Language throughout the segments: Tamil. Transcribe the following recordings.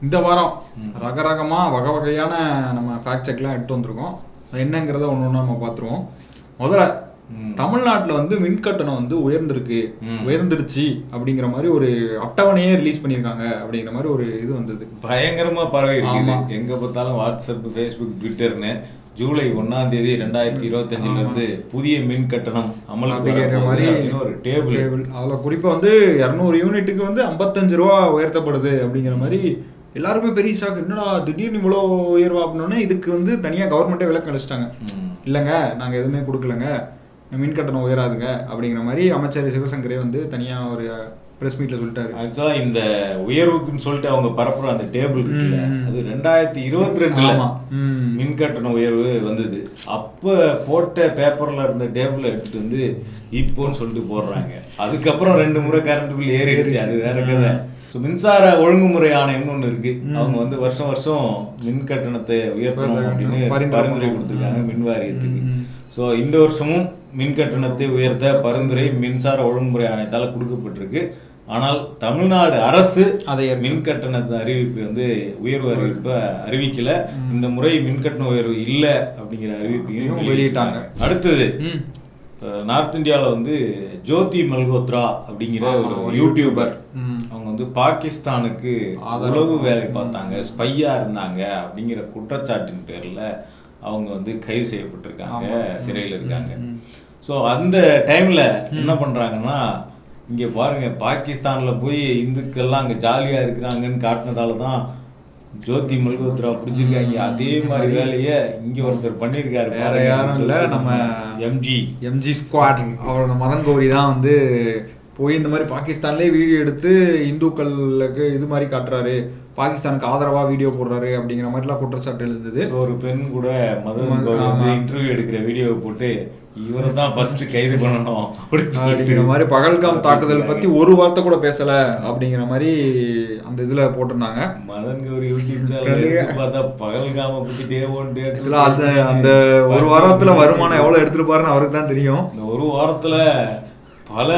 இந்த வாரம் ரகரகமாக வகை வகையான நம்ம ஃபேக்ட் செக்லாம் எடுத்து வந்திருக்கோம். அது என்னங்கிறத ஒன்று ஒன்றா நம்ம பார்த்துருவோம். முதல்ல தமிழ்நாட்டில் வந்து மின்கட்டணம் வந்து உயர்ந்துருச்சு அப்படிங்கிற மாதிரி ஒரு அட்டவணையே ரிலீஸ் பண்ணியிருக்காங்க அப்படிங்கிற மாதிரி ஒரு இது வந்தது. பயங்கரமாக பரவி இருக்குது. எங்கே பார்த்தாலும் வாட்ஸ்அப், ஃபேஸ்புக், ட்விட்டர்னு ஜூலை 1ஆம் தேதி 2025 புதிய மின் கட்டணம் அமலுக்கு மாதிரி ஒரு டேபிள். அதில் குறிப்பாக வந்து 200 யூனிட்டுக்கு வந்து 55 ரூபா உயர்த்தப்படுது அப்படிங்கிற மாதிரி எல்லாருமே பெரிய ஷாக். என்னடா திடீர்னு இவ்வளோ உயர்வா அப்படின்னோடனே இதுக்கு வந்து தனியாக கவர்மெண்ட்டே விளக்கம் அளிச்சிட்டாங்க. இல்லைங்க, நாங்கள் எதுவுமே கொடுக்கலங்க, மின் கட்டணம் உயராதுங்க அப்படிங்கிற மாதிரி அமைச்சர் சிவசங்கரே வந்து தனியாக ஒரு பிரஸ் மீட்ல சொல்லிட்டாரு. ஆக்சுவலாக இந்த உயர்வுக்குன்னு சொல்லிட்டு அவங்க பரப்புற அந்த டேபிள் இருக்குல்ல, அது 2022 மின் கட்டண உயர்வு வந்தது. அப்போ போட்ட பேப்பர்ல இருந்த டேபிளை எடுத்துட்டு வந்து இப்போன்னு சொல்லிட்டு போடுறாங்க. அதுக்கப்புறம் 2 முறை கரண்ட் பில் ஏறிடுச்சு. அது வேற கதை. மின்சார ஒழுங்குமுறை ஆணையம்னு ஒன்று இருக்கு. அவங்க வந்து வருஷம் வருஷம் மின் கட்டணத்தை உயர்த்தணும் அப்படின்னு பரிந்துரை கொடுத்துருக்காங்க மின் வாரியத்துக்கு. ஸோ இந்த வருஷமும் மின் கட்டணத்தை உயர்த்த பரிந்துரை மின்சார ஒழுங்குமுறை ஆணையத்தால் கொடுக்கப்பட்டிருக்கு. ஆனால் தமிழ்நாடு அரசு அதை மின் கட்டணத்தை அறிவிப்பு வந்து உயர்வு அறிவிப்பை அறிவிக்கல. இந்த முறை மின் கட்டண உயர்வு இல்லை அப்படிங்கிற அறிவிப்பையும் வெளியிட்டாங்க. அடுத்தது நார்த் இந்தியாவில் வந்து ஜோதி மல்ஹோத்ரா அப்படிங்கிற ஒரு யூடியூபர், அவங்க வந்து பாகிஸ்தானுக்கு உளவு வேலை பார்த்தாங்க, ஸ்பையா இருந்தாங்க அப்படிங்கிற குற்றச்சாட்டின் பேர்ல அவங்க வந்து கைது செய்யப்பட்டிருக்காங்க, சிறையில் இருக்காங்க. ஸோ அந்த டைம்ல என்ன பண்றாங்கன்னா, இங்க பாருங்க, பாகிஸ்தான்ல போய் இந்துக்கள்லாம் அங்க ஜாலியா இருக்கிறாங்கன்னு காட்டினதால தான் ஜோதி மல்ஹோத்ரா பிடிச்சிருக்காங்க. அதே மாதிரி வேலையை இங்க ஒருத்தர் பண்ணியிருக்காரு. வேற யாரும் இல்லை, நம்ம எம்ஜி ஸ்குவாட். அவரோட மதன் கௌரி தான் வந்து போய் இந்த மாதிரி பாகிஸ்தான்லேயே வீடியோ எடுத்து இந்துக்களுக்கு இது மாதிரி காட்டுறாரு, பாகிஸ்தானுக்கு ஆதரவாக வீடியோ போடுறாரு அப்படிங்கிற மாதிரிலாம் குற்றச்சாட்டு எழுந்தது. ஒரு பெண் கூட மதன் கௌரி வந்து இன்டர்வியூ எடுக்கிற வீடியோவை போட்டு இவரை தான் ஃபர்ஸ்ட் கைது பண்ணணும் அப்படிங்கிற மாதிரி, பகல்காம் தாக்குதல் பற்றி ஒரு வார்த்தை கூட பேசல அப்படிங்கிற மாதிரி அந்த இதில் போட்டிருந்தாங்க. மதன் கௌரி யூடியூப் சேனல் பார்த்தா பகல்காம பற்றி அந்த ஒரு வாரத்தில் வருமானம் எவ்வளோ எடுத்துருப்பாருன்னு அவருக்கு தான் தெரியும். இந்த ஒரு வாரத்தில் பல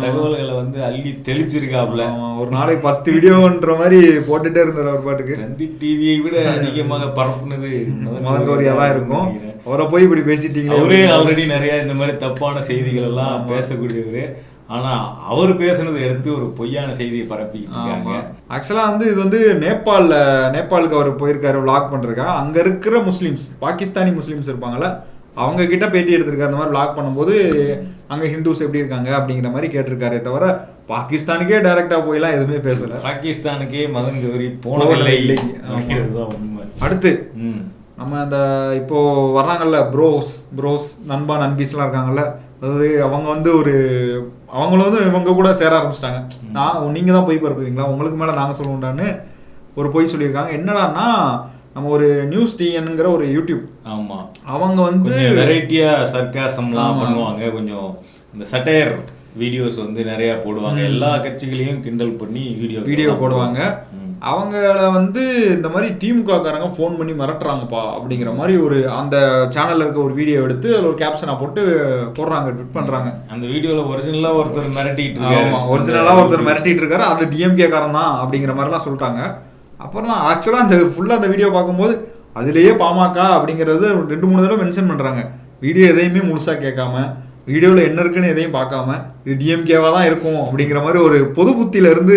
தகவல்களை வந்து அள்ளி தெளிச்சிருக்காப்ல. ஒரு நாளைக்கு 10 வீடியோன்ற மாதிரி போட்டுட்டே இருந்தார் அவர் பாட்டுக்கு. தந்தி டிவியை விட அதிகமாக பரப்புனது மதன் கௌரியா தான் இருக்கும். அவரை போய் இப்படி பேசிட்டீங்க. அவரே ஆல்ரெடி நிறைய இந்த மாதிரி தப்பான செய்திகள் எல்லாம் பேசக்கூடியவர். ஆனா அவர் பேசுனதை எடுத்து ஒரு பொய்யான செய்தியை பரப்பிக்கிட்டு இருக்காங்க. ஆக்சுவலா வந்து இது வந்து நேபாளுக்கு அவர் போயிருக்காரு விளாக் பண்றதுக்கா. அங்க இருக்கிற முஸ்லிம்ஸ், பாகிஸ்தானி முஸ்லிம்ஸ் இருப்பாங்கல்ல, அவங்க கிட்ட பேட்டி எடுத்திருக்காரு. அந்த மாதிரி விளாக் பண்ணும்போது அங்க ஹிந்துஸ் எப்படி இருக்காங்க அப்படிங்கிற மாதிரி கேட்டிருக்காரு. தவிர பாகிஸ்தானுக்கே டைரக்டா போயெல்லாம் எதுவுமே பேசல. பாகிஸ்தானுக்கே மதன் கௌரி போனதில்லை. அடுத்து நம்ம அந்த இப்போ வர்றாங்கல்ல ப்ரோஸ் நண்பா நண்பீஸ்லாம் இருக்காங்கல்ல, அதாவது அவங்க வந்து அவங்களும் வந்து இவங்க கூட சேர ஆரம்பிச்சிட்டாங்க. நீங்க தான் போய் பரப்புவீங்களா, உங்களுக்கு மேல நாங்க சொல்லுவோம்டான்னு ஒரு பொய் சொல்லியிருக்காங்க. என்னடான்னா, நம்ம ஒரு நியூஸ் டிஎன்ங்கிற ஒரு யூடியூப், ஆமா, அவங்க வந்து வெரைட்டியா சர்க்காசம்லாம் பண்ணுவாங்க. கொஞ்சம் இந்த சட்டையர் வீடியோஸ் வந்து நிறைய போடுவாங்க. எல்லா கட்சிகளையும் கிண்டல் பண்ணி வீடியோ போடுவாங்க. அவங்கள வந்து இந்த மாதிரி திமுக காரங்க ஃபோன் பண்ணி மிரட்டுறாங்கப்பா அப்படிங்கிற மாதிரி ஒரு அந்த சேனல்ல இருக்க ஒரு வீடியோ எடுத்து அதில் ஒரு கேப்ஷனை போட்டு போடுறாங்க, ட்விட் பண்றாங்க. அந்த வீடியோல ஒரிஜினலா ஒருத்தர் மிரட்டிட்டு இருக்காரு. அது டிஎம்கே காரன் தான் அப்படிங்கிற மாதிரிலாம் சொல்லிட்டாங்க. அப்புறம் ஆக்சுவலாக அந்த ஃபுல்லாக அந்த வீடியோ பார்க்கும்போது அதுலேயே பாமக அப்படிங்கிறது 2-3 தடவை மென்ஷன் பண்ணுறாங்க. வீடியோ எதையுமே முழுசாக கேட்காம, வீடியோவில் என்ன இருக்குன்னு எதையும் பார்க்காம, இது டிஎம்கேவாக தான் இருக்கும் அப்படிங்கிற மாதிரி ஒரு பொது புத்தியிலேருந்து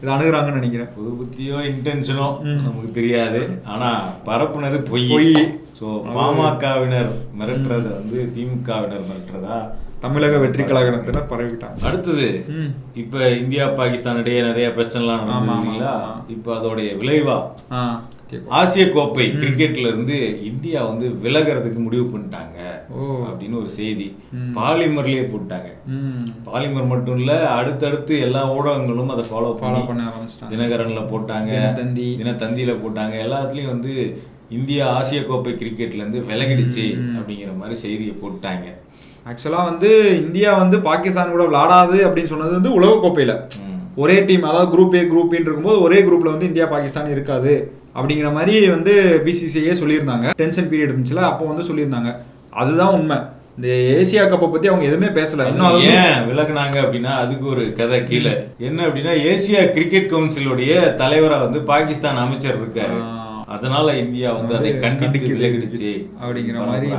இதை அணுகுறாங்கன்னு நினைக்கிறேன். பொது புத்தியோ இன்டென்ஷனோ நமக்கு தெரியாது. ஆனால் பரப்புனது பொய். ஸோ பாமகவினர் மிரட்டுறதை வந்து திமுகவினர் மிரட்டுறதா தமிழக வெற்றி கழகத்தினர் பரவிட்டாங்க. அடுத்தது இப்ப இந்தியா பாகிஸ்தான் இடையே நிறைய பிரச்சனைலாம் நடந்தது. இப்ப அதோடைய விளைவா ஆசிய கோப்பை கிரிக்கெட்ல இருந்து இந்தியா வந்து விலகிறதுக்கு முடிவு பண்ணிட்டாங்க அப்படின்னு ஒரு செய்தி பாலிமர்லயே போட்டாங்க. பாலிமர் மட்டும் இல்ல, அடுத்தடுத்து எல்லா ஊடகங்களும் அதை ஃபாலோ பண்ண ஆரம்பிச்சிட்டாங்க. தினகரன்ல போட்டாங்க, தினத்தந்தியில போட்டாங்க. எல்லாத்துலயும் வந்து இந்தியா ஆசிய கோப்பை கிரிக்கெட்ல இருந்து விலகிடுச்சு அப்படிங்கிற மாதிரி செய்தியை போட்டாங்க. ஆக்சுவலாக வந்து இந்தியா வந்து பாகிஸ்தான் கூட விளையாடாது அப்படின்னு சொன்னது வந்து உலகக்கோப்பையில் ஒரே டீம், அதாவது குரூப் ஏ குரூப் பின்னு இருக்கும்போது ஒரே குரூப்பில் வந்து இந்தியா பாகிஸ்தான் இருக்காது அப்படிங்கிற மாதிரி வந்து பிசிசிஐயே சொல்லியிருந்தாங்க. டென்ஷன் பீரியட் இருந்துச்சுல, அப்போ வந்து சொல்லியிருந்தாங்க. அதுதான் உண்மை. இந்த ஏசியா கப்பை பத்தி அவங்க எதுவுமே பேசல. இன்னும் ஏன் விலகுனாங்க அப்படின்னா அதுக்கு ஒரு கதை கீழே என்ன அப்படின்னா, ஏசியா கிரிக்கெட் கவுன்சிலுடைய தலைவரா வந்து பாகிஸ்தான் அமைச்சர் இருக்காரு. அதனால இந்தியா வந்து அதை கண்டித்து விலகிடுச்சு அப்படிங்கிற மாதிரி.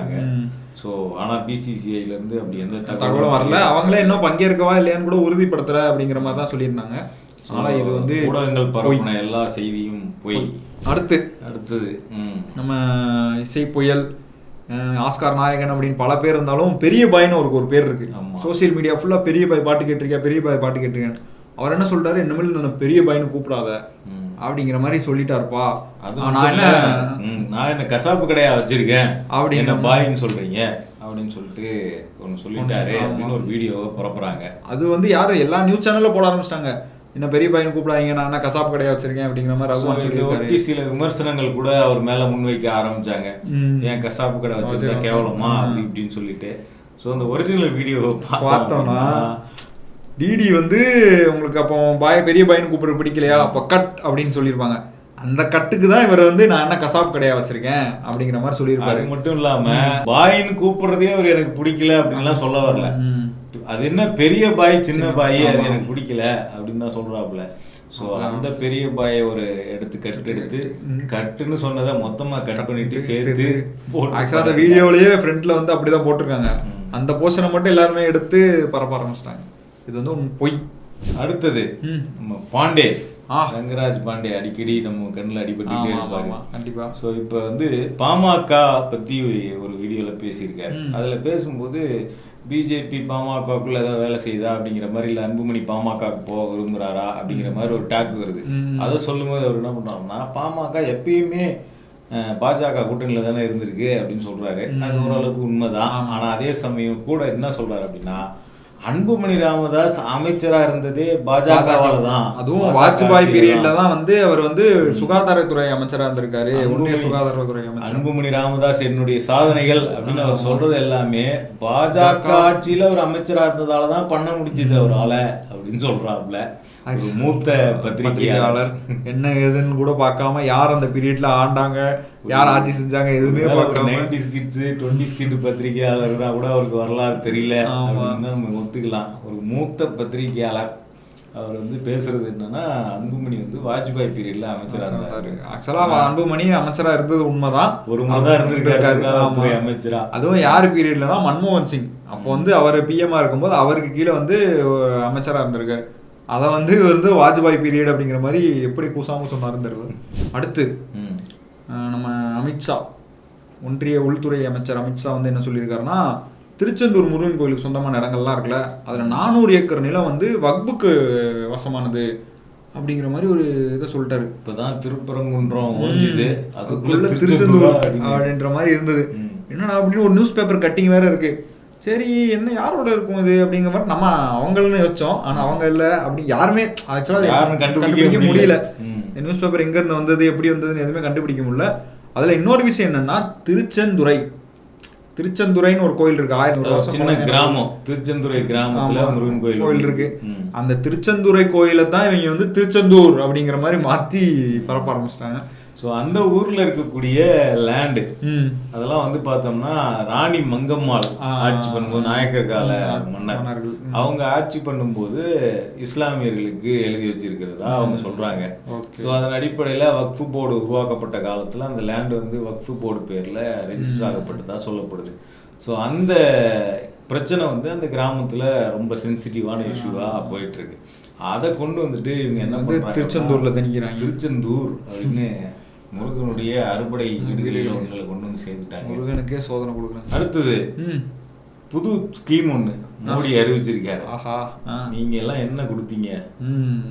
ஸோ ஆனால் பிசிசிஐல இருந்து அப்படி எந்த தகவலும் வரல. அவங்களே இன்னும் பங்கேற்கவா இல்லையான்னு கூட உறுதிப்படுத்தல அப்படிங்கிற மாதிரி தான் சொல்லியிருந்தாங்க. ஆனால் இது வந்து ஊடகங்கள் பரப்பின எல்லா செய்தியும் போய். அடுத்தது நம்ம இசை புயல், ஆஸ்கார் நாயகன் அப்படின்னு பல பேர் இருந்தாலும் பெரிய பாய்னு ஒரு பேர் இருக்கு. சோசியல் மீடியா ஃபுல்லா பெரிய பாய் பாட்டு கேட்டிருக்கேன், பெரிய பாய் பாட்டு கேட்டிருக்கேன். அவர் என்ன சொல்றாரு, இனிமேல் நான் பெரிய பாய்னு கூப்பிடாத அப்படிங்கிற மாதிரி சொல்லிட்டாருப்பா. நான் என்ன கசாப்பு கடையா வச்சிருக்கேன் அப்படிங்கிற பாய்ன்னு சொல்றீங்க அப்படின்னு சொல்லிட்டு ஒன்று சொல்லிட்டாரு அப்படின்னு ஒரு வீடியோவை பரப்புறாங்க. அது வந்து யாரு எல்லா நியூஸ் சேனல்ல போட ஆரம்பிச்சிட்டாங்க, என்ன பெரிய பையன் கூப்பிடாதீங்க, நான் என்ன கசாப்பு கடையா வச்சிருக்கேன் அப்படிங்கிற மாதிரி ரகுமான் சொல்லியிருக்காரு. சில விமர்சனங்கள் கூட அவர் மேல முன்வைக்க ஆரம்பிச்சாங்க, ஏன் கசாப்பு கடை வச்சிருந்தா கேவலமா அப்படி இப்படின்னு சொல்லிட்டு. ஸோ அந்த ஒரிஜினல் வீடியோவை பார்த்தோம்னா டிடி வந்து உங்களுக்கு அப்போ பெரிய பையன் கூப்பிட பிடிக்கலையா, அப்போ கட் அப்படின்னு சொல்லியிருப்பாங்க. அந்த கட்டுக்கு தான் இவர் வந்து நான் என்ன கசாப் கடையா வச்சிருக்கேன் அப்படிங்கிற மாதிரி சொல்லியிருப்பாரு. அது மட்டும் இல்லாம பாயின்னு கூப்பிடுறதே அவர் எனக்கு பிடிக்கல அப்படின்லாம் சொல்ல வரல. அது என்ன பெரிய பாய் சின்ன பாய் அது எனக்கு பிடிக்கல அப்படின்னு தான் சொல்றாப்புல. ஸோ அந்த பெரிய பாயை ஒரு எடுத்து கட்டுன்னு சொன்னதை மொத்தமா கட் பண்ணிட்டு சேர்த்து ஆக்சுவலா அந்த வீடியோலயே ஃப்ரண்ட்ல வந்து அப்படிதான் போட்டிருக்காங்க. அந்த போர்ஷனை மட்டும் எல்லாருமே எடுத்து பரப்ப ஆரம்பிச்சிட்டாங்க. இது வந்து பொய். அடுத்தது நம்ம பாண்டே, ரங்கராஜ் பாண்டே அடிக்கடி நம்ம கண்ணில் அடிபட்டுட்டே இருப்பாரு கண்டிப்பா. ஸோ இப்போ வந்து பாமக பத்தி ஒரு வீடியோல பேசியிருக்காரு. அதுல பேசும்போது பிஜேபி பாமகக்குள்ள ஏதாவது வேலை செய்யுதா அப்படிங்கிற மாதிரி, இல்லை அன்புமணி பாமகக்கு போக விரும்புறாரா அப்படிங்கிற மாதிரி ஒரு டாக் வருது. அதை சொல்லும்போது அவர் என்ன பண்றாருன்னா, பாமக எப்பயுமே பாஜக கூட்டணியில தானே இருந்திருக்கு அப்படின்னு சொல்றாரு. அது ஓரளவுக்கு உண்மைதான். ஆனா அதே சமயம் கூட என்ன சொல்றாரு அப்படின்னா, அன்புமணி ராமதாஸ் அமைச்சரா இருந்ததே பாஜகவால தான். அதுவும் வாஜ்பாய் பீரியட்ல தான் வந்து அவர் வந்து சுகாதாரத்துறை அமைச்சரா இருந்திருக்காரு. சுகாதாரத்துறை அமைச்சர் அன்புமணி ராமதாஸ் என்னுடைய சாதனைகள் அப்படின்னு அவர் சொல்றது எல்லாமே பாஜக ஆட்சியில ஒரு அமைச்சரா இருந்ததாலதான் பண்ண முடிஞ்சது அவரால அப்படின்னு சொல்றாப்ல. ஒரு மூத்த பத்திரிகையாளர் என்ன ஏதுன்னு கூட பார்க்காம யார் அந்த பீரியட்ல ஆண்டாங்க, யார் ஆட்சி செஞ்சாங்க எதுவுமே பார்க்காம 90s கிட்ஸ் 20s கிட் பத்திரிகையாளர்னா கூட அவருக்கு வரலாறு தெரியல அப்படின்னு நம்ம ஒத்துக்கலாம். ஒரு மூத்த பத்திரிகையாளர் அவர் வந்து பேசுறது என்னன்னா, அன்புமணி வந்து வாஜ்பாய் பீரியட்ல அமைச்சரா இருந்தாரு. ஆக்சுவலா அன்புமணி அமைச்சரா இருந்தது உண்மைதான், ஒரு முறைதான் இருந்திருக்காரு அமைச்சரா. அதுவும் யார் பீரியட்லனா மன்மோகன் சிங். அப்போ வந்து அவர் பிஎம்ஆ இருக்கும்போது அவருக்கு கீழே வந்து அமைச்சரா இருந்திருக்காரு. அதை வந்து வாஜ்பாய் பீரியட் அப்படிங்கிற மாதிரி எப்படி கூசாம சொன்னாரு தெரியல. அடுத்து நம்ம அமித்ஷா, ஒன்றிய உள்துறை அமைச்சர் அமித்ஷா வந்து என்ன சொல்லியிருக்காருன்னா, திருச்செந்தூர் முருகன் கோயிலுக்கு சொந்தமான இடங்கள்லாம் இருக்குல்ல, அதில் 400 ஏக்கர் நிலம் வந்து வக்புக்கு வசமானது அப்படிங்கிற மாதிரி ஒரு இதை சொல்லிட்டாரு. இப்போதான் திருப்பரங்குன்றம் ஒழிஞ்சுது, அதுக்குள்ள திருச்செந்தூர் அப்படின்ற மாதிரி இருந்தது. என்னடா அப்படின்னு ஒரு நியூஸ் பேப்பர் கட்டிங் வேற இருக்கு. சரி என்ன யாரோட இருக்கும் இது அப்படிங்கிற மாதிரி நம்ம அவங்கள்னு வச்சோம். ஆனால் அவங்க இல்லை அப்படி யாருமே ஆக்சுவலாக யாரும் கண்டுபிடிக்க முடியல. நியூஸ் பேப்பர் எங்கேருந்து வந்தது எப்படி வந்ததுன்னு எதுவுமே கண்டுபிடிக்க முடியல. அதில் இன்னொரு விஷயம் என்னன்னா, திருச்செந்துறைன்னு ஒரு கோயில் இருக்கு. 1000 வருஷம் சின்ன கிராமம் திருச்செந்துறை கிராமத்துல முருகன் கோயில் இருக்கு. அந்த திருச்செந்துறை கோயிலை தான் இவங்க வந்து திருச்செந்தூர் அப்படிங்கிற மாதிரி மாத்தி பரப்ப ஆரம்பிச்சிட்டாங்க. ஸோ அந்த ஊர்ல இருக்கக்கூடிய லேண்டு அதெல்லாம் வந்து பார்த்தோம்னா ராணி மங்கம்மாள் ஆட்சி பண்ணும்போது, நாயக்கர் கால மன்னர் அவங்க ஆட்சி பண்ணும்போது இஸ்லாமியர்களுக்கு எழுதி வச்சிருக்கிறதா அவங்க சொல்றாங்க. ஸோ அதன் அடிப்படையில் வக்ஃபு போர்டு உருவாக்கப்பட்ட காலத்தில் அந்த லேண்டு வந்து வக்ஃபு போர்டு பேரில் ரெஜிஸ்டர் ஆகப்பட்டதா சொல்லப்படுது. ஸோ அந்த பிரச்சனை வந்து அந்த கிராமத்தில் ரொம்ப சென்சிட்டிவான இஷ்யூவாக போயிட்டு இருக்கு. அதை கொண்டு வந்துட்டு இவங்க என்ன பண்ணுறாங்க, திருச்செந்தூர்ல திணிக்கிறாங்க. திருச்செந்தூர் அப்படின்னு முருகனுடைய அறுபடை வீடுகளில் ஒன்றில் கொண்டு வந்து சேர்ந்துட்டாங்க. முருகனுக்கே சோதனை கொடுக்குறாங்க. அடுத்தது புது ஸ்கீம் ஒன்று மோடி அறிவிச்சிருக்காரு. ஆஹா, நீங்க எல்லாம் என்ன கொடுத்தீங்க?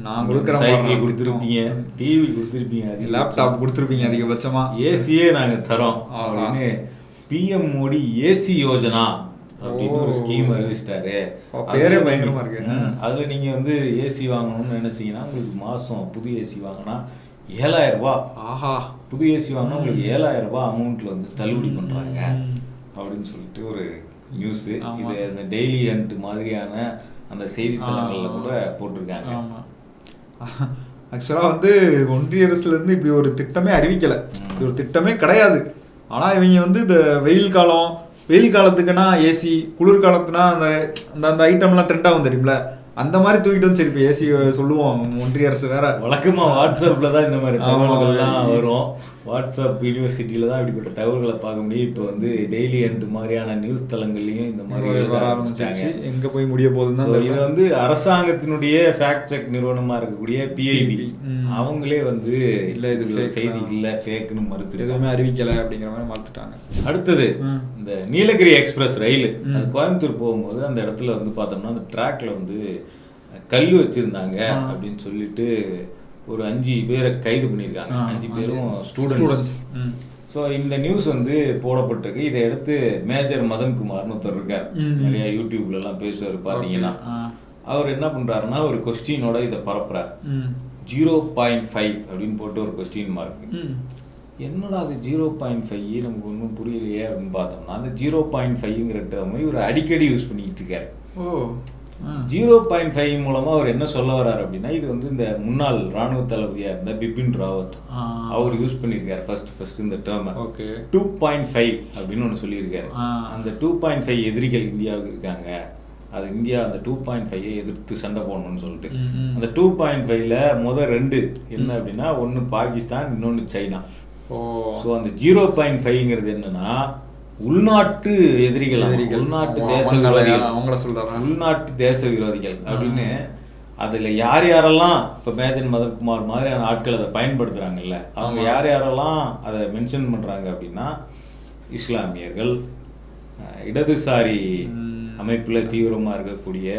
நான் கொடுக்குற சைக்கிள் கொடுத்துருப்பீங்க, டிவி கொடுத்துருப்பீங்க, லேப்டாப் கொடுத்துருப்பீங்க, அதிகபட்சமா ஏசியே நாங்க தரோம் அப்படின்னு பிஎம் மோடி ஏசி யோஜனா அப்படின்னு ஒரு ஸ்கீம் அறிவிச்சிட்டாரு. பேரே பயங்கரமா இருக்கு. அதுல நீங்க வந்து ஏசி வாங்கணும்னு நினைச்சீங்கன்னா உங்களுக்கு மாசம் புது ஏசி வாங்கினா 7000 ரூபாய். ஆஹா, புது ஏசி வாங்கினா உங்களுக்கு 7000 ரூபாய் அமௌண்ட்ல வந்து தள்ளுபடி பண்றாங்க அப்படின்னு சொல்லிட்டு ஒரு நியூஸ். இது அந்த டெய்லி ஹண்ட் மாதிரியான அந்த செய்தித்தளங்கள்ல கூட போட்டிருக்காங்க. ஆக்சுவலா வந்து ஒன்றிய அரசுல இருந்து இப்படி ஒரு திட்டமே அறிவிக்கல, இப்படி ஒரு திட்டமே கிடையாது. ஆனா இவங்க வந்து இந்த வெயில் காலம் வெயில் காலத்துக்குன்னா ஏசி, குளிர் காலத்துனா அந்த அந்த ஐட்டம்லாம் ட்ரெண்ட் ஆகும் தெரியுமில, அந்த மாதிரி தூக்கிட்டு வந்து சரி இப்போ ஏசி சொல்லுவோம். ஒன்றிய அரசு வேற வழக்கமாக வாட்ஸ்அப்பில் தான் இந்த மாதிரி தகவல்கள்லாம் வரும். வாட்ஸ்அப் யூனிவர்சிட்டியில் தான் இப்படிப்பட்ட தகவல்களை பார்க்க முடியும். இப்போ வந்து டெய்லி எண்ட் மாதிரியான நியூஸ் தளங்கள்லையும் இந்த மாதிரி வர ஆரம்பிச்சாங்க. எங்கே போய் முடிய போகுதுன்னா இது வந்து அரசாங்கத்தினுடைய ஃபேக்ட் செக் நிறுவனமாக இருக்கக்கூடிய PIB அவங்களே வந்து இல்லை இது செய்தி இல்லை ஃபேக்குன்னு மறுத்து எதுவுமே அறிவிக்கலை அப்படிங்கிற மாதிரி மறுத்துட்டாங்க. அடுத்தது இந்த நீலகிரி எக்ஸ்பிரஸ் ரயில் அது கோயம்புத்தூர் போகும்போது அந்த இடத்துல வந்து பார்த்தோம்னா அந்த ட்ராக்ல வந்து கல் வச்சிருந்தாங்க அப்படின்னு சொல்லிட்டு ஒரு 5 பேரை கைது பண்ணியிருக்காங்க. 5 பேரும் ஸ்டூடெண்ட்ஸ். ஸோ இந்த நியூஸ் வந்து போடப்பட்டிருக்கு. இதை எடுத்து மேஜர் மதன்குமார்னு ஒருத்தர் இருக்கார், நிறைய யூடியூப்லலாம் பேசுவார். பார்த்தீங்கன்னா அவர் என்ன பண்ணுறாருன்னா ஒரு கொஸ்டினோட இதை பரப்புறார். 0.5 அப்படின்னு போட்டு ஒரு கொஸ்டின் மார்க். என்னடா அது 0.5 நமக்கு ஒன்றும் புரியலையே அப்படின்னு பார்த்தோம்னா அந்த 0.5ங்கிற டேர்மை இவர் அடிக்கடி யூஸ் பண்ணிக்கிட்டு இருக்காரு. 0.5 மூலமா அவர் என்ன சொல்ல வர்றாரு அப்படின்னா, இது வந்து இந்த முன்னாள் ராணுவ தளபதியா இருந்த பிபின் ராவத் அவர் யூஸ் பண்ணியிருக்காரு ஃபர்ஸ்ட் இந்த டேர்மை. 2.5 அப்படின்னு ஒன்று சொல்லியிருக்காரு. அந்த 2.5 எதிரிகள் இந்தியாவுக்கு இருக்காங்க, அது இந்தியா அந்த 2.5ஐ எதிர்த்து சண்டை போடணும்னு சொல்லிட்டு அந்த 2.5ல முதல் 2 என்ன அப்படின்னா, ஒன்று பாகிஸ்தான், இன்னொன்று சைனா. ஸோ அந்த 0.5ங்கிறது என்னன்னா உள்நாட்டு எதிரிகள், உள்நாட்டு தேச விரோதிகள், அவங்கள சொல்றாங்க உள்நாட்டு தேச விரோதிகள் அப்படின்னு. அதில் யார் யாரெல்லாம் இப்போ மேஜர் மதன்குமார் மாதிரியான ஆட்கள் அதை பயன்படுத்துகிறாங்கல்ல, அவங்க யார் யாரெல்லாம் அதை மென்ஷன் பண்ணுறாங்க அப்படின்னா, இஸ்லாமியர்கள், இடதுசாரி அமைப்பில் தீவிரமாக இருக்கக்கூடிய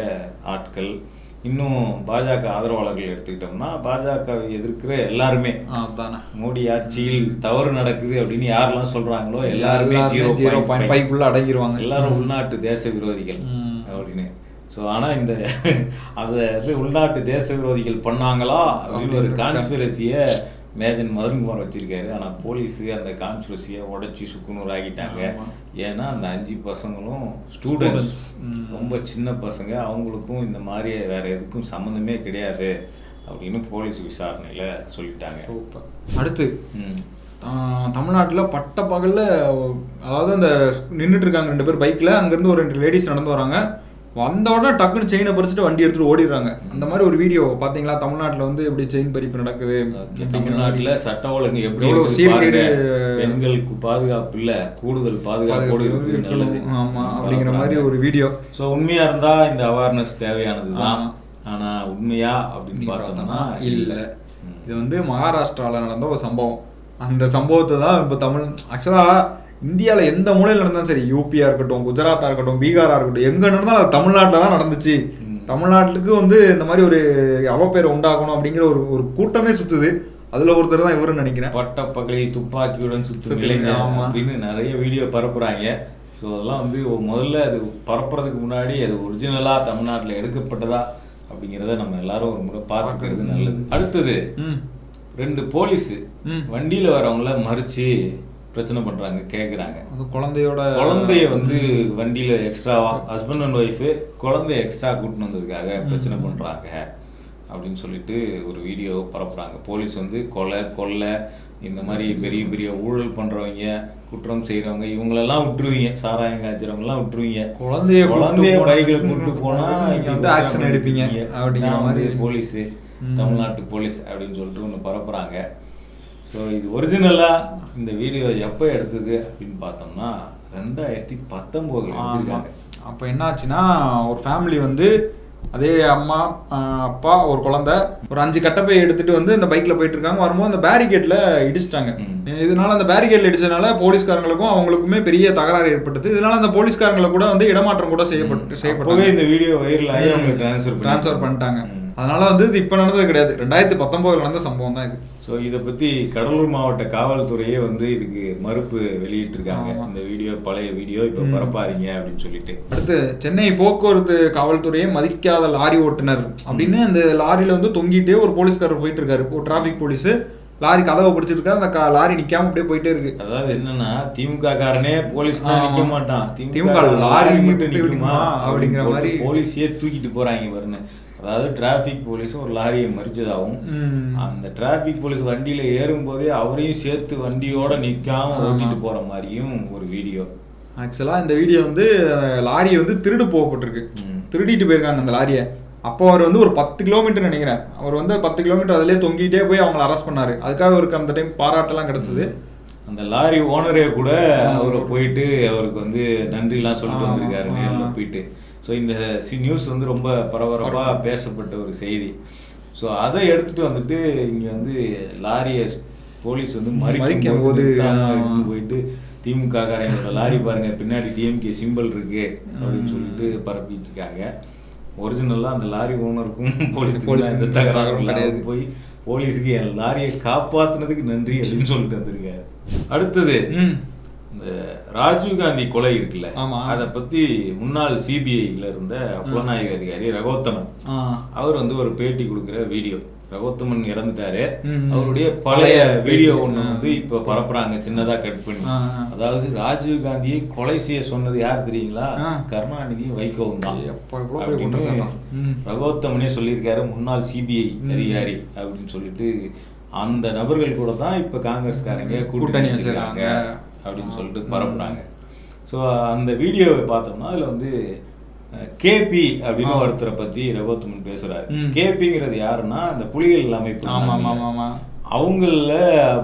ஆட்கள், இன்னும் பாஜக ஆதரவாளர்கள் எடுத்துக்கிட்டோம்னா பாஜகவை எதிர்க்கிற எல்லாருமே, மோடி ஆட்சியில் தவறு நடக்குது அப்படின்னு யாரெல்லாம் சொல்றாங்களோ எல்லாருமே 0.5 அடங்கிடுவாங்க, எல்லாரும் உள்நாட்டு தேச விரோதிகள் அப்படின்னு. ஸோ ஆனால் இந்த அதை உள்நாட்டு தேச விரோதிகள் பண்ணாங்களா அப்படின்னு ஒரு கான்ஸ்பிரசியை மேஜர் மதன்குமார் வச்சிருக்காரு. ஆனால் போலீஸு அந்த கான்ஸ்பிரசியை உடச்சி சுக்குநூறு ஆகிட்டாங்க. ஏன்னா அந்த 5 பசங்களும் ஸ்டூடெண்ட்ஸ், ரொம்ப சின்ன பசங்க, அவங்களுக்கும் இந்த மாதிரி வேற எதுக்கும் சம்மந்தமே கிடையாது அப்படின்னு போலீஸ் விசாரணையில் சொல்லிட்டாங்க. அடுத்து தமிழ்நாட்டில் பட்ட பகலில், அதாவது அந்த நின்றுட்டு இருக்காங்க 2 பேர் பைக்கில், அங்கேருந்து ஒரு 2 லேடிஸ் நடந்து வராங்க. வந்த உடனே டக்குன்னு செயினை பறிச்சுட்டு வண்டி எடுத்துட்டு ஓடிடுறாங்க. அந்த மாதிரி ஒரு வீடியோ பார்த்தீங்களா? தமிழ்நாட்டில் வந்து எப்படி செயின் பறிப்பு நடக்குது, தமிழ்நாட்டில் சட்ட ஒழுங்கு எப்படி சீர்கேடு, பெண்களுக்கு பாதுகாப்பு இல்லை, கூடுதல் பாதுகாப்போடு நல்லது ஆமாம் அப்படிங்கிற மாதிரி ஒரு வீடியோ. ஸோ உண்மையாக இருந்தால் இந்த அவேர்னஸ் தேவையானது தான். ஆனால் உண்மையா அப்படின்னு பார்த்தோம்னா இல்லை. இது வந்து மகாராஷ்டிராவில் நடந்த ஒரு சம்பவம். அந்த சம்பவத்தை தான் இப்போ ஆக்சுவலாக இந்தியாவில் எந்த மூலையில் நடந்தாலும் சரி, யூபியா இருக்கட்டும், குஜராத்தாக இருக்கட்டும், பீகாராக இருக்கட்டும், எங்கே நடந்தாலும் அது தமிழ்நாட்டில் தான் நடந்துச்சு. தமிழ்நாட்டுக்கு வந்து இந்த மாதிரி ஒரு அவப்பேரை உண்டாக்கணும் அப்படிங்கிற ஒரு கூட்டமே சுற்றுது. அதில் ஒருத்தர் தான் இவருன்னு நினைக்கிறேன். பட்ட பகலில் துப்பாக்கியுடன் சுற்றும் இளைஞர் அப்படின்னு நிறைய வீடியோ பரப்புகிறாங்க. ஸோ அதெல்லாம் வந்து முதல்ல அது பரப்புறதுக்கு முன்னாடி அது ஒரிஜினலாக தமிழ்நாட்டில் எடுக்கப்பட்டதா அப்படிங்கிறத நம்ம எல்லாரும் ஒரு முறை பார்த்துக்கிறது நல்லது. அடுத்தது 2 போலீஸு வண்டியில் வரவங்கள மறித்து பிரச்சனை பண்றாங்க, கேட்குறாங்க. குழந்தைய வந்து வண்டியில எக்ஸ்ட்ராவா ஹஸ்பண்ட் அண்ட் ஒய்ஃபு குழந்தைய எக்ஸ்ட்ரா கூட்டின்னு வந்ததுக்காக பிரச்சனை பண்றாங்க அப்படின்னு சொல்லிட்டு ஒரு வீடியோ பரப்புறாங்க. போலீஸ் வந்து கொலை இந்த மாதிரி பெரிய பெரிய ஊழல் பண்றவங்க, குற்றம் செய்யறவங்க, இவங்களெல்லாம் விட்டுருவீங்க, சாராயம் காய்ச்சறவங்கலாம் விட்டுருவீங்க, குழந்தைய பைக்கில் கூப்பிட்டு போனா ஆக்ஷன் எடுப்பீங்க அப்படிங்கிற மாதிரி போலீஸு, தமிழ்நாட்டு போலீஸ் அப்படின்னு சொல்லிட்டு ஒன்று பரப்புறாங்க. ஸோ இது ஒரிஜினலாக இந்த வீடியோ எப்போ எடுத்தது அப்படின்னு பார்த்தோம்னா 2019 எடுத்திருக்காங்க. அப்போ என்ன ஆச்சுன்னா, ஒரு ஃபேமிலி வந்து அதே அம்மா, அப்பா, ஒரு குழந்தை, ஒரு 5 கட்டப்பை எடுத்துட்டு வந்து இந்த பைக்ல போயிட்டு இருக்காங்க. வரும்போது அந்த பேரிகேட்ல இடிச்சிட்டாங்க. இதனால அந்த பேரிகேட்ல இடிச்சதுனால போலீஸ்காரங்களுக்கும் அவங்களுக்குமே பெரிய தகராறு ஏற்பட்டது. இதனால அந்த போலீஸ்காரங்களை கூட வந்து இடமாற்றம் கூட செய்யப்பட்டு இந்த வீடியோ வைரல் ஆகி அவங்களுக்கு ட்ரான்ஸ்ஃபர் பண்ணிட்டாங்க. அதனால வந்து இது இப்போ நடந்தது கிடையாது, 2019 நடந்த சம்பவம் தான் இது. ஸோ இதை பற்றி கடலூர் மாவட்ட காவல்துறையே வந்து இதுக்கு மறுப்பு வெளியிட்டிருக்காங்க. இந்த வீடியோ பழைய வீடியோ இப்போ பரப்பாதீங்க அப்படின்னு சொல்லிட்டு. அடுத்து சென்னை போக்குவரத்து காவல்துறையை மதிக்காத லாரி ஓட்டுநர் அப்படின்னு அந்த லாரியில வந்து தொங்கிட்டே ஒரு போலீஸ்காரர் போயிட்டு இருக்காரு. ஒரு டிராஃபிக் போலீஸ் லாரி கதவை பிடிச்சிருக்காரு, அந்த லாரி நிக்காம அப்படியே போயிட்டே இருக்கு. அதாவது என்னன்னா, திமுக காரனே போலீஸ் தான் நிக்க மாட்டான், திமுக லாரி மட்டும் நிக்குமா அப்படிங்கிற மாதிரி போலீஸையே தூக்கிட்டு போறாங்க பாருங்க. அதாவது டிராஃபிக் போலீஸ் ஒரு லாரியை மறிச்சதாகவும், அந்த டிராஃபிக் போலீஸ் வண்டியில ஏறும் போதே அவரையும் சேர்த்து வண்டியோட நிக்காம ஓட்டிட்டு போற மாதிரியும் ஒரு வீடியோ. ஆக்சுவலாக இந்த வீடியோ வந்து லாரியை வந்து திருடு போகப்பட்டிருக்கு, திருடிட்டு போயிருக்காங்க அந்த லாரியை. அப்போ அவர் வந்து ஒரு 10 கிலோமீட்டர் நினைக்கிறேன், அவர் வந்து 10 கிலோமீட்டர் அதிலே தொங்கிட்டே போய் அவங்கள அரெஸ்ட் பண்ணாரு. அதுக்காக அவருக்கு அந்த டைம் பாராட்டெல்லாம் கிடைச்சது. அந்த லாரி ஓனரே கூட அவரை போயிட்டு அவருக்கு வந்து நன்றிலாம் சொல்லிட்டு வந்திருக்காரு நேரில் போயிட்டு. ஸோ இந்த நியூஸ் வந்து ரொம்ப பரபரப்பாக பேசப்பட்ட ஒரு செய்தி. ஸோ அதை எடுத்துட்டு வந்துட்டு இங்கே வந்து லாரியை போலீஸ் வந்து மறிக்கும் போது போயிட்டு திமுக காரங்களோட லாரி பாருங்க பின்னாடி டிஎம்கே சிம்பிள் இருக்கு அப்படின்னு சொல்லிட்டு பரப்பிட்டு இருக்காங்க. ஒரிஜினலாக அந்த லாரி ஓனருக்கும் போலீஸுக்கும் எந்த தகராறும் கிடையாது. போய் போலீஸுக்கு என் லாரியை காப்பாற்றினதுக்கு நன்றி அப்படின்னு சொல்லிட்டு வந்திருக்காரு. அடுத்தது இந்த ராஜீவ்காந்தி கொலை இருக்குல்ல, அதை பத்தி முன்னாள் சிபிஐல இருந்த புலனாய்வு அதிகாரி ரகோத்தமன் அவர் வந்து ஒரு பேட்டி கொடுக்குற வீடியோ. ரகோத்தமன் இறந்துட்டாரு, அவருடைய பழைய வீடியோ ஒண்ணு வந்து இப்ப பரப்புறாங்க சின்னதா கட் பண்ணி. அதாவது ராஜீவ் காந்தியை கொலை செய்ய சொன்னது யார் தெரியுங்களா? கருணாநிதியும் வைகோவும் தான் அப்படின்னு ரகோத்தமனே சொல்லியிருக்காரு, முன்னாள் சிபிஐ அதிகாரி அப்படின்னு சொல்லிட்டு. அந்த நபர்கள் கூட தான் இப்ப காங்கிரஸ்காரங்க கூட்டணி வச்சிருக்காங்க அப்படின்னு சொல்லிட்டு பரப்புறாங்க. ஸோ அந்த வீடியோவை பார்த்தோம்னா அதுல வந்து கேபி அப்படின்னு ஒருத்தரை பத்தி ரகோத்தமன் பேசுறாரு. கேபிங்கிறது யாருன்னா அந்த புலிகள் அமைப்பு, அவங்கள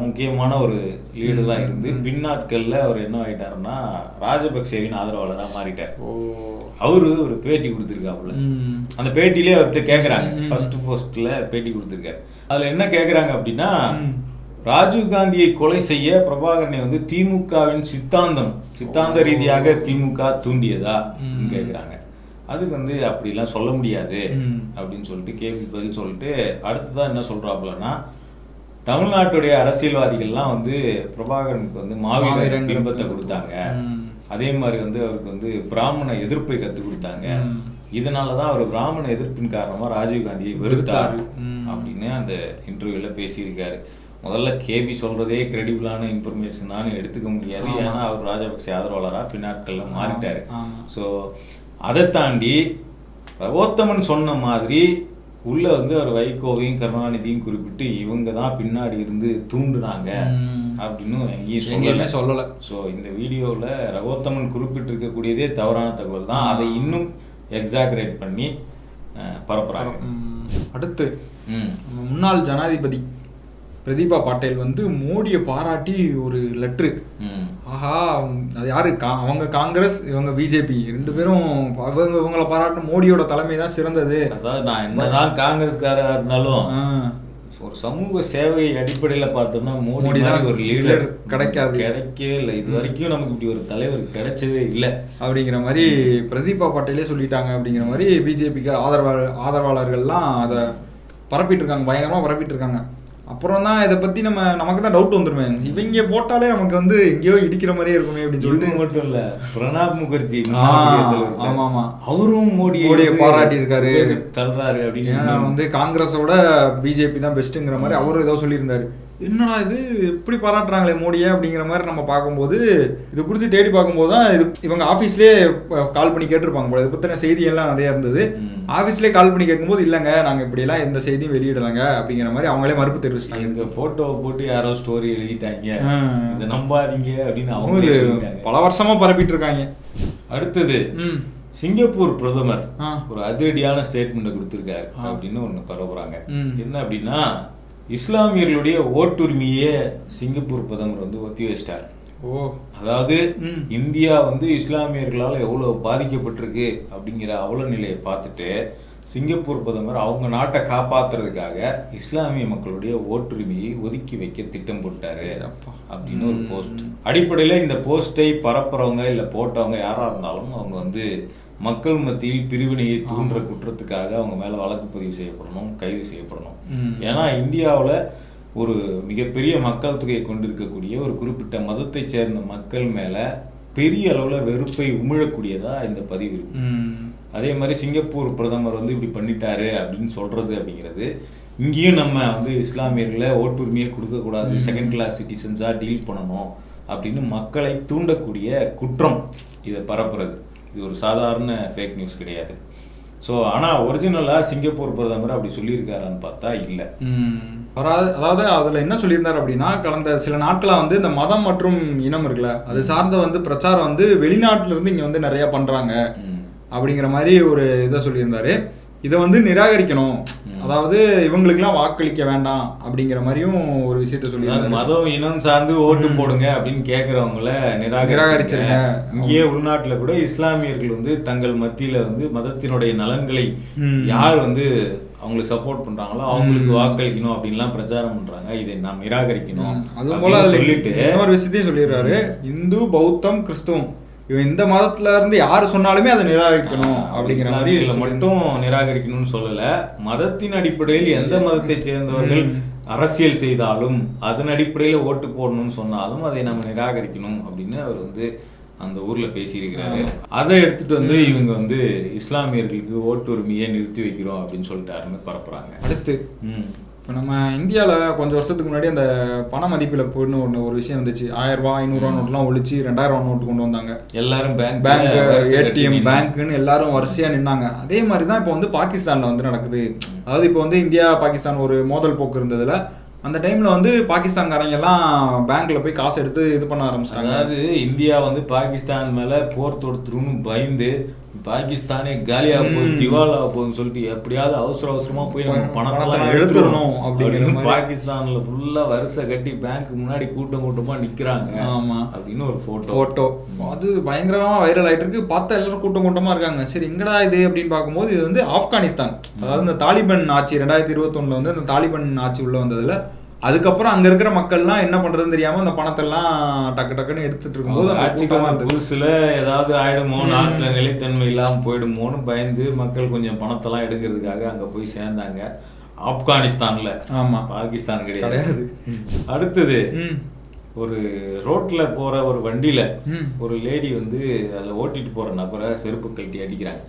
முக்கியமான ஒரு லீடரா இருந்து பின்னாட்கள்ல அவர் என்ன ஆயிட்டாருன்னா ராஜபக்சேவின் ஆதரவாளராக மாறிட்டார். அவரு ஒரு பேட்டி கொடுத்துருக்காப்புல. அந்த பேட்டிலே அவர்கிட்ட கேட்கறாங்க, ஃபர்ஸ்ட்ல பேட்டி கொடுத்துருக்காரு. அதுல என்ன கேட்கறாங்க அப்படின்னா, ராஜீவ்காந்தியை கொலை செய்ய பிரபாகரனை வந்து திமுகவின் சித்தாந்த ரீதியாக திமுக தூண்டியதா கேட்குறாங்க. அதுக்கு வந்து அப்படிலாம் சொல்ல முடியாது அப்படின்னு சொல்லிட்டு கேபி பதில் சொல்லிட்டு அடுத்ததான் என்ன சொல்றாப்புலன்னா, தமிழ்நாட்டுடைய அரசியல்வாதிகள்லாம் வந்து பிரபாகரனுக்கு வந்து மாவீரன் பின்பத்தை கொடுத்தாங்க, அதே மாதிரி வந்து அவருக்கு வந்து பிராமண எதிர்ப்பை கற்றுக் கொடுத்தாங்க, இதனாலதான் அவர் பிராமண எதிர்ப்பின் காரணமா ராஜீவ்காந்தியை வெறுத்தார் அப்படின்னு அந்த இன்டர்வியூல பேசியிருக்காரு. முதல்ல கேபி சொல்றதே கிரெடிபிளான இன்ஃபர்மேஷனான்னு எடுத்துக்க முடியாது, ஏன்னா அவர் ராஜபக்சே ஆதரவாளராக பின்னாட்கள்ல மாறிட்டாரு. ஸோ அதை தாண்டி ரகோத்தமன் சொன்ன மாதிரி உள்ள வந்து அவர் வைகோவையும் கருணாநிதியும் குறிப்பிட்டு இவங்க தான் பின்னாடி இருந்து தூண்டுனாங்க அப்படின்னு எங்கேயுமே சொல்லலை. ஸோ இந்த வீடியோவில் ரகோத்தமன் குறிப்பிட்டிருக்கக்கூடியதே தவறான தகவல் தான், அதை இன்னும் எக்ஸாகரேட் பண்ணி பரப்புறாங்க. அடுத்து முன்னாள் ஜனாதிபதி பிரதீபா பாட்டேல் வந்து மோடியை பாராட்டி ஒரு லெட்ரு. ஆஹா, அது யாரு? அவங்க காங்கிரஸ், இவங்க பிஜேபி, ரெண்டு பேரும் இவங்களை பாராட்டின மோடியோட தலைமை தான் சிறந்தது. அதாவது நான் என்னதான் காங்கிரஸ்காரா இருந்தாலும் ஒரு சமூக சேவை அடிப்படையில் பார்த்தோம்னா மோடி தான் ஒரு லீடர் கிடைக்கவே இல்லை. இது வரைக்கும் நமக்கு இப்படி ஒரு தலைவர் கிடைச்சவே இல்லை அப்படிங்கிற மாதிரி பிரதீபா பாட்டேலே சொல்லிட்டாங்க. அப்படிங்கிற மாதிரி பிஜேபிக்கு ஆதரவாளர்கள்லாம் அதை பரப்பிட்டு இருக்காங்க, பயங்கரமாக பரப்பிட்டு இருக்காங்க. அப்புறம் தான் இதை பற்றி நமக்கு தான் டவுட் வந்துருமே, இவங்க போட்டாலே நமக்கு வந்து எங்கேயோ இடிக்கிற மாதிரியே இருக்குமே அப்படின்னு சொல்லிட்டு. மட்டும் இல்லை, பிரணாப் முகர்ஜி அவரும் மோடியை பாராட்டி இருக்காரு, தள்ளுறாரு அப்படின்னு வந்து காங்கிரஸோட பிஜேபி தான் பெஸ்ட்டுங்கிற மாதிரி அவரும் ஏதோ சொல்லியிருந்தாரு. என்னடா இது எப்படி பாராட்டுறாங்களே மோடியை அப்படிங்கிற மாதிரி நம்ம பார்க்கும்போது, இது குறித்து தேடி பார்க்கும்போது தான் இது இவங்க ஆஃபீஸ்லேயே கால் பண்ணி கேட்டிருப்பாங்க போல. இதை பற்றின செய்தியெல்லாம் நிறையா இருந்தது. ஆஃபீஸ்லேயே கால் பண்ணி கேட்கும்போது இல்லைங்க நாங்கள் இப்படியெல்லாம் எந்த செய்தியும் வெளியிடலைங்க அப்படிங்கிற மாதிரி அவங்களே மறுப்பு தெரிவிச்சிட்டாங்க. இந்த ஃபோட்டோவை போட்டு யாரோ ஸ்டோரி எழுதிட்டாங்க, இதை நம்பாதீங்க அப்படின்னு அவங்க பல வருஷமாக பரப்பிட்டு இருக்காங்க. அடுத்தது சிங்கப்பூர் பிரதமர் ஒரு அதிரடியான ஸ்டேட்மெண்ட் கொடுத்துருக்காரு அப்படின்னு ஒன்று பரப்புறாங்க. என்ன அப்படின்னா, இஸ்லாமியர்களுடைய ஓட்டுரிமையே சிங்கப்பூர் பிரதமர் வந்து ஒத்தி வச்சிட்டார். அதாவது இந்தியா வந்து இஸ்லாமியர்களால் எவ்வளோ பாதிக்கப்பட்டிருக்கு அப்படிங்கிற அவல நிலையை பார்த்துட்டு சிங்கப்பூர் பிரதமர் அவங்க நாட்டை காப்பாற்றுறதுக்காக இஸ்லாமிய மக்களுடைய ஓட்டுரிமையை ஒதுக்கி வைக்க திட்டம் போட்டாரு அப்படின்னு ஒரு போஸ்ட். அடிப்படையில் இந்த போஸ்ட்டை பரப்புறவங்க இல்லை போட்டவங்க யாராக இருந்தாலும் அவங்க வந்து மக்கள் மத்தியில் பிரிவினையை தூண்டுற குற்றத்துக்காக அவங்க மேலே வழக்கு பதிவு செய்யப்படணும், கைது செய்யப்படணும். ஏன்னா இந்தியாவில் ஒரு மிகப்பெரிய மக்கள் தொகையை கொண்டிருக்கக்கூடிய ஒரு குறிப்பிட்ட மதத்தை சேர்ந்த மக்கள் மேலே பெரிய அளவில் வெறுப்பை உமிழக்கூடியதாக இந்த பதிவு இருக்கு. அதே மாதிரி சிங்கப்பூர் பிரதமர் வந்து இப்படி பண்ணிட்டாரு அப்படின்னு சொல்கிறது அப்படிங்கிறது, இங்கேயும் நம்ம வந்து இஸ்லாமியர்களை ஓட்டுரிமையை கொடுக்கக்கூடாது, செகண்ட் கிளாஸ் சிட்டிசன்ஸாக டீல் பண்ணணும் அப்படின்னு மக்களை தூண்டக்கூடிய குற்றம் இதை பரப்புறது. இது ஒரு சாதாரண ஃபேக் நியூஸ் கிடையாது. ஸோ ஆனால் ஒரிஜினலாக சிங்கப்பூர் பிரதமர் அப்படி சொல்லியிருக்காரான்னு பார்த்தா இல்லை. அதாவது அதில் என்ன சொல்லியிருந்தார் அப்படின்னா, கடந்த சில நாட்களாக வந்து இந்த மதம் மற்றும் இனம் இருக்குல்ல, அது சார்ந்த வந்து பிரச்சாரம் வந்து வெளிநாட்டிலிருந்து இங்கே வந்து நிறையா பண்ணுறாங்க அப்படிங்கிற மாதிரி ஒரு இதை சொல்லியிருந்தாரு. இதை வந்து நிராகரிக்கணும், அதாவது இவங்களுக்கெல்லாம் வாக்களிக்க வேண்டாம் அப்படிங்கிற மாதிரியும் ஒரு விஷயத்த சொல்லி, மதம் இனம் சார்ந்து ஓட்டு போடுங்க அப்படின்னு கேட்குறவங்கள நிராகரிச்சிருங்க. இங்கேயே உள்நாட்டில் கூட இஸ்லாமியர்கள் வந்து தங்கள் மத்தியில் வந்து மதத்தினுடைய நலன்களை யார் வந்து அவங்களுக்கு சப்போர்ட் பண்றாங்களோ அவங்களுக்கு வாக்களிக்கணும் அப்படின்லாம் பிரச்சாரம் பண்றாங்க. இதை நாம் நிராகரிக்கணும். அது போல சொல்லிட்டு இன்னொரு விஷயத்தையும் சொல்லிடுறாரு, இந்து பௌத்தம் கிறிஸ்துவம் இவன் இந்த மதத்துல இருந்து யாரு சொன்னாலுமே அதை நிராகரிக்கணும் அப்படிங்கிற மாதிரி மட்டும் நிராகரிக்கணும்னு சொல்லல. மதத்தின் அடிப்படையில் எந்த மதத்தை சேர்ந்தவர்கள் அரசியல் செய்தாலும் அதன் அடிப்படையில் ஓட்டு போடணும்னு சொன்னாலும் அதை நம்ம நிராகரிக்கணும் அப்படின்னு அவர் வந்து அந்த ஊர்ல பேசியிருக்கிறாரு. அதை எடுத்துட்டு வந்து இவங்க வந்து இஸ்லாமியர்களுக்கு ஓட்டு உரிமையை நிறுத்தி வைக்கிறோம் அப்படின்னு சொல்லிட்டாருன்னு பரப்புறாங்க. அடுத்து இப்போ நம்ம இந்தியாவில் கொஞ்சம் வருஷத்துக்கு முன்னாடி அந்த பண மதிப்பிழப்புன்னு ஒரு விஷயம் வந்துச்சு. 1000 ரூபா 500 ரூபா நோட்லாம் ஒழிச்சு 2000 நோட்டு கொண்டு வந்தாங்க. எல்லாரும் பேங்க் ஏடிஎம் பேங்க்குன்னு எல்லாரும் வரிசையாக நின்னாங்க. அதே மாதிரி தான் இப்போ வந்து பாகிஸ்தானில் வந்து நடக்குது. அதாவது இப்போ வந்து இந்தியா பாகிஸ்தான் ஒரு மோதல் போக்கு இருந்ததுல அந்த டைமில் வந்து பாகிஸ்தான்காரங்க எல்லாம் பேங்க்ல போய் காசு எடுத்து இது பண்ண ஆரம்பிச்சிட்டாங்க. அதாவது இந்தியா வந்து பாகிஸ்தான் மேலே போர் தொடுத்துருன்னு பயந்து பாகிஸ்தானே காலியாக போகுது திவாலாக போகுதுன்னு சொல்லிட்டு எப்படியாவது அவசரமாக போய் நம்ம பணத்தெல்லாம் எடுத்துடணும் அப்படின்னு பாகிஸ்தானில் ஃபுல்லாக வரிசை கட்டி பேங்க் முன்னாடி கூட்டமாக நிற்கிறாங்க. ஆமாம் அப்படின்னு ஒரு ஃபோட்டோ அது பயங்கரமாக வைரல் ஆகிட்டு இருக்கு. பார்த்தா எல்லாரும் கூட்டமாக இருக்காங்க. சரி எங்கடா இது அப்படின்னு பார்க்கும்போது இது வந்து ஆப்கானிஸ்தான். அதாவது இந்த தாலிபன் ஆட்சி 2021 வந்து அந்த தாலிபன் ஆட்சி உள்ள வந்ததுல அதுக்கப்புறம் அங்க இருக்கிற மக்கள்லாம் என்ன பண்றதுன்னு தெரியாம அந்த பணத்தெல்லாம் டக்குன்னு எடுத்துட்டு இருக்கும்போது புதுசுல ஏதாவது ஆயிடுமோ, நாட்டுல நிலைத்தன்மை இல்லாம போயிடுமோன்னு பயந்து மக்கள் கொஞ்சம் பணத்தெல்லாம் எடுக்கிறதுக்காக அங்க போய் சேர்ந்தாங்க. ஆப்கானிஸ்தான்ல. ஆமா, பாகிஸ்தான் கிடையாது. அடுத்தது ஒரு ரோட்ல போற ஒரு வண்டியில ஒரு லேடி வந்து அதுல ஓட்டிட்டு போற நபரை செருப்பு கழட்டி அடிக்கிறாங்க.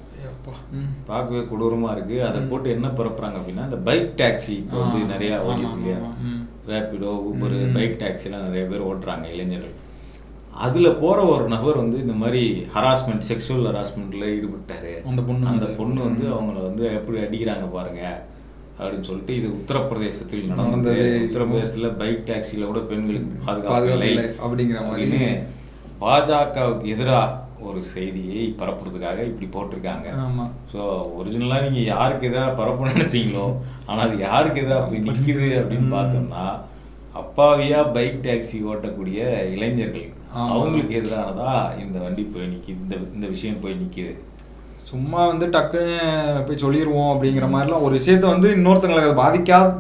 பார்க்கவே கொடூரமா இருக்கு. அதை போட்டு என்ன பரப்புறாங்க அப்படின்னா, இந்த பைக் டாக்ஸி இப்போ வந்து நிறைய ஓடிட்டு இல்லையா, ரேப்பிடோ ஊபர் பைக் டாக்ஸிலாம் நிறைய பேர் ஓட்டுறாங்க இளைஞர்கள். அதுல போற ஒரு நபர் வந்து இந்த மாதிரி ஹராஸ்மெண்ட், செக்ஷுவல் ஹராஸ்மெண்ட்ல ஈடுபட்டாரு. அந்த பொண்ணு வந்து அவங்கள வந்து எப்படி அடிக்கிறாங்க பாருங்க அப்படின்னு சொல்லிட்டு இது உத்தரப்பிரதேசத்தில் நடந்தது. உத்தரப்பிரதேசத்துல பைக் டாக்ஸில கூட பெண்களுக்கு பாதுகாப்பு இல்லை அப்படிங்கிற மாதிரி பாஜகவுக்கு எதிராக ஒரு செய்தியை பரப்புறதுக்காக இப்படி போட்டிருக்காங்க. ஸோ ஒரிஜினலாக நீங்கள் யாருக்கு எதிராக பரப்ப நினைச்சீங்களோ, ஆனால் அது யாருக்கு எதிராக போய் நிற்குது அப்படின்னு பார்த்தோம்னா, அப்பாவியா பைக் டாக்ஸி ஓட்டக்கூடிய இளைஞர்கள் அவங்களுக்கு எதிரானதா இந்த வண்டி போய் நிற்கிது, இந்த விஷயம் போய் நிற்கிது. சும்மா வந்து டக்குன்னு போய் சொல்லிடுவோம் அப்படிங்கிற மாதிரிலாம் ஒரு விஷயத்த வந்து இன்னொருத்தங்களுக்கு அது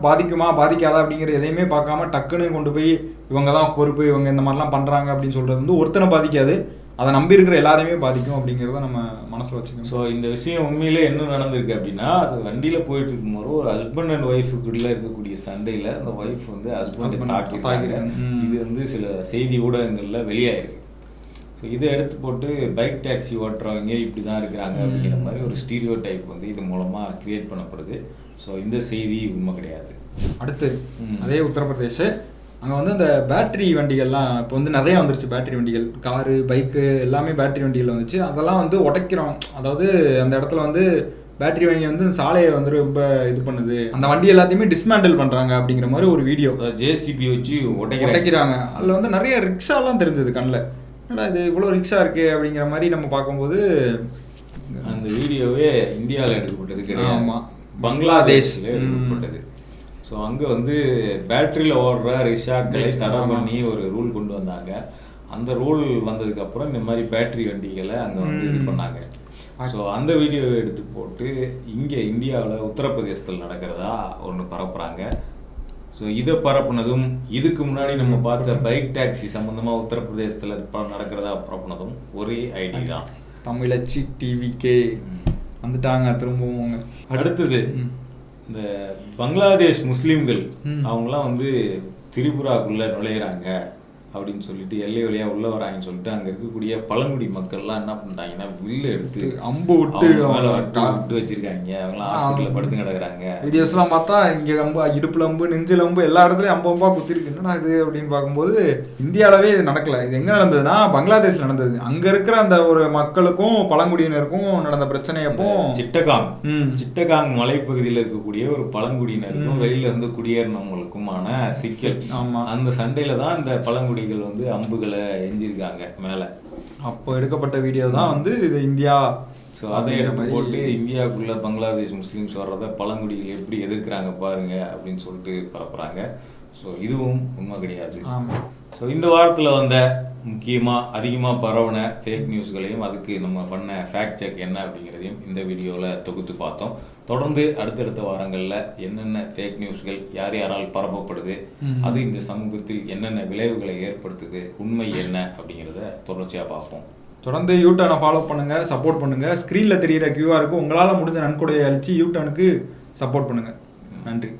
பாதிக்காதா அப்படிங்கிற எதையுமே பார்க்காம டக்குன்னு கொண்டு போய் இவங்க தான் பொறுப்பு, இவங்க இந்த மாதிரிலாம் பண்ணுறாங்க அப்படின்னு சொல்கிறது வந்து ஒருத்தனை பாதிக்காது, அதை நம்பி இருக்கிற எல்லாரையுமே பாதிக்கும் அப்படிங்கிறத நம்ம மனசில் வச்சுக்கணும். ஸோ இந்த விஷயம் உண்மையிலே என்ன நடந்திருக்கு அப்படின்னா, அது வண்டியில் போயிட்டு இருக்கும்போது ஒரு ஹஸ்பண்ட் அண்ட் ஒய்ஃபுக்குள்ளே இருக்கக்கூடிய சண்டையில் அந்த ஒய்ஃப் வந்து ஹஸ்பண்டை தாக்கிட்டாங்க. இது வந்து சில செய்தி ஊடகங்களில் வெளியாயிருக்கு. ஸோ இதை எடுத்து போட்டு பைக் டாக்ஸி ஓட்டுறவங்க இப்படி தான் இருக்கிறாங்க அப்படிங்கிற மாதிரி ஒரு ஸ்டீரியோ டைப் வந்து இது மூலமாக கிரியேட் பண்ணப்படுது. ஸோ இந்த செய்தி உண்மை கிடையாது. அடுத்து அதே உத்தரப்பிரதேஷ், அங்கே வந்து அந்த பேட்டரி வண்டிகள்லாம் இப்போ வந்து நிறையா வந்துருச்சு. பேட்டரி வண்டிகள், காரு, பைக்கு எல்லாமே பேட்டரி வண்டிகள் வந்துச்சு. அதெல்லாம் வந்து உடைக்கிறோம். அதாவது அந்த இடத்துல வந்து பேட்டரி வண்டி வந்து சாலையை வந்து ரொம்ப இது பண்ணுது, அந்த வண்டி எல்லாத்தையுமே டிஸ்மேண்டில் பண்ணுறாங்க அப்படிங்கிற மாதிரி ஒரு வீடியோ ஜேசிபி வச்சு உடைக்கிறாங்க. அதில் வந்து நிறைய ரிக்ஷாலாம் தெரிஞ்சது கண்ணில். ஏன்னா இது இவ்வளோ ரிக்ஷா இருக்கு அப்படிங்கிற மாதிரி நம்ம பார்க்கும்போது அந்த வீடியோவே இந்தியாவில் எடுக்கப்பட்டது கிடையாது, பங்களாதேஷில் எடுக்கப்பட்டது. ஸோ அங்கே வந்து பேட்டரியில் ஓடுற ரிக்ஷாக்களை தடை பண்ணி ஒரு ரூல் கொண்டு வந்தாங்க. அந்த ரூல் வந்ததுக்கப்புறம் இந்த மாதிரி பேட்டரி வண்டிகளை அங்கே வந்து இது பண்ணாங்க. ஸோ அந்த வீடியோவை எடுத்து போட்டு இங்கே இந்தியாவில் உத்தரப்பிரதேசத்தில் நடக்கிறதா ஒன்று பரப்புகிறாங்க. ஸோ இதை பரப்புனதும் இதுக்கு முன்னாடி நம்ம பார்த்த பைக் டாக்ஸி சம்மந்தமாக உத்தரப்பிரதேசத்தில் நடக்கிறதா பரப்புனதும் ஒரே ஐடி தான். தமிழச்சி டிவிக்கே வந்துட்டாங்க திரும்பவும். அடுத்தது இந்த பங்களாதேஷ் முஸ்லீம்கள் அவங்களாம் வந்து திரிபுராக்குள்ளே நுழையிறாங்க அப்படின்னு சொல்லிட்டு எல்லை வழியாக உள்ள வராங்கன்னு சொல்லிட்டு அங்கே இருக்கக்கூடிய பழங்குடி மக்கள்லாம் என்ன பண்ணிட்டாங்கன்னா வில்லு எடுத்து அம்பு விட்டு விட்டு வச்சிருக்காங்க. அவங்களாம் ஹாஸ்பிட்டலில் படுத்து கிடக்குறாங்க. வீடியோஸ்லாம் பார்த்தா இங்கே அம்பு, இடுப்புல அம்பு, நெஞ்சில் அம்பு, எல்லா இடத்துலையும் அம்பா குத்திருக்கு. என்னன்னா இது அப்படின்னு பார்க்கும்போது இந்தியாவிலவே இது நடக்கல. இது எங்கே நடந்ததுன்னா பங்களாதேஷில் நடந்தது. அங்கே இருக்கிற அந்த ஒரு மக்களுக்கும் பழங்குடியினருக்கும் நடந்த பிரச்சனையப்போ சிட்டகாங் மலைப்பகுதியில் இருக்கக்கூடிய ஒரு பழங்குடியினருக்கும் வெளியில இருந்து குடியேறினவங்களுக்குமான சிக்கல். அந்த சண்டையில தான் இந்த பழங்குடிகள் வந்து அம்புகளை எஞ்சிருக்காங்க மேலே. அப்போ எடுக்கப்பட்ட வீடியோ தான் வந்து இது இந்தியா. ஸோ அதை எடுத்து போட்டு இந்தியாவுக்குள்ள பங்களாதேஷ் முஸ்லீம்ஸ் வர்றதை பழங்குடிகள் எப்படி எதிர்க்கிறாங்க பாருங்க அப்படின்னு சொல்லிட்டு பரப்புறாங்க. ஸோ இதுவும் உண்மை கிடையாது. ஸோ இந்த வாரத்தில் வந்த முக்கியமாக அதிகமாக பரவன ஃபேக் நியூஸ்களையும் அதுக்கு நம்ம பண்ண ஃபேக்ட் செக் என்ன அப்படிங்கிறதையும் இந்த வீடியோவில் தொகுத்து பார்த்தோம். தொடர்ந்து அடுத்தடுத்த வாரங்களில் என்னென்ன ஃபேக் நியூஸ்கள் யார் யாரால் பரப்பப்படுது, அது இந்த சமூகத்தில் என்னென்ன விளைவுகளை ஏற்படுத்துது, உண்மை என்ன அப்படிங்கிறத தொடர்ச்சியாக பார்ப்போம். தொடர்ந்து யூடர்னை ஃபாலோ பண்ணுங்கள், சப்போர்ட் பண்ணுங்கள். ஸ்க்ரீனில் தெரிகிற கியூஆருக்கு உங்களால் முடிஞ்ச நன்கொடையை அளித்து யூடர்னுக்கு சப்போர்ட் பண்ணுங்கள். நன்றி.